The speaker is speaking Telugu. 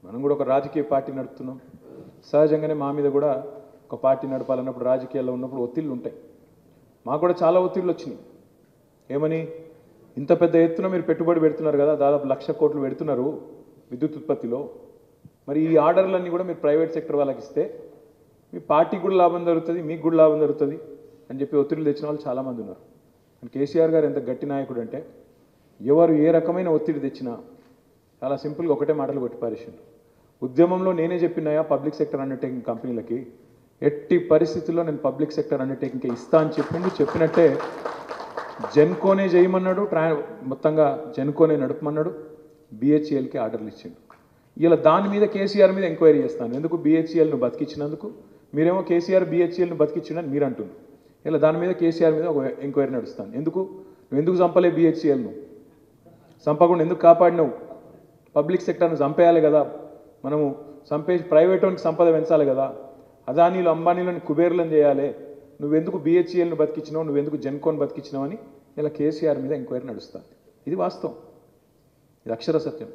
మనం కూడా ఒక రాజకీయ పార్టీ నడుపుతున్నాం. సహజంగానే మా మీద కూడా ఒక పార్టీ నడపాలన్నప్పుడు రాజకీయాల్లో ఉన్నప్పుడు ఒత్తిళ్ళు ఉంటాయి. మాకు కూడా చాలా ఒత్తిళ్ళు వచ్చినాయి. ఏమని, ఇంత పెద్ద ఎత్తున మీరు పెట్టుబడి పెడుతున్నారు కదా, దాదాపు 1,00,000 కోట్లు పెడుతున్నారు విద్యుత్ ఉత్పత్తిలో, మరి ఈ ఆర్డర్లన్నీ కూడా మీరు ప్రైవేట్ సెక్టర్ వాళ్ళకి ఇస్తే మీ పార్టీకి కూడా లాభం జరుగుతుంది, మీకు కూడా లాభం జరుగుతుంది అని చెప్పి ఒత్తిళ్ళు తెచ్చిన వాళ్ళు చాలామంది ఉన్నారు. కేసీఆర్ గారు ఎంత గట్టి నాయకుడు అంటే ఎవరు ఏ రకమైన ఒత్తిడి తెచ్చినా చాలా సింపుల్గా ఒకటే మాటలు కొట్టిపారేసిండు. ఉద్యమంలో నేనే చెప్పినాయా పబ్లిక్ సెక్టర్ అండర్టేకింగ్ కంపెనీలకి ఎట్టి పరిస్థితుల్లో నేను పబ్లిక్ సెక్టర్ అండర్టేకింగ్కి ఇస్తా అని చెప్పిండు. చెప్పినట్టే జెన్కోనే చేయమన్నాడు, మొత్తంగా జెన్కోనే నడపమన్నాడు, BHELకి ఆర్డర్లు ఇచ్చిండు. ఇలా దాని మీద కేసీఆర్ మీద ఎంక్వైరీ చేస్తాను. ఎందుకు BHELను బతికించినందుకు, మీరేమో కేసీఆర్ BHELను బతికించిండని మీరు అంటున్నారు. ఇలా దాని మీద కేసీఆర్ మీద ఒక ఎంక్వైరీ నడుస్తాను. నువ్వు ఎందుకు చంపలే BHELను? చంపకుండా ఎందుకు కాపాడినావు? పబ్లిక్ సెక్టర్ను చంపేయాలి కదా, మనము చంపేసి ప్రైవేట్ వానికి సంపద పెంచాలి కదా, అదానీలు అంబానీలను కుబేర్లను చేయాలి. నువ్వెందుకు BHELను బతికించినావు, నువ్వెందుకు జెన్కోన్ బతికించినావు అని ఇలా కేసీఆర్ మీద ఎంక్వైరీ నడుస్తుంది. ఇది వాస్తవం, ఇది అక్షర సత్యం.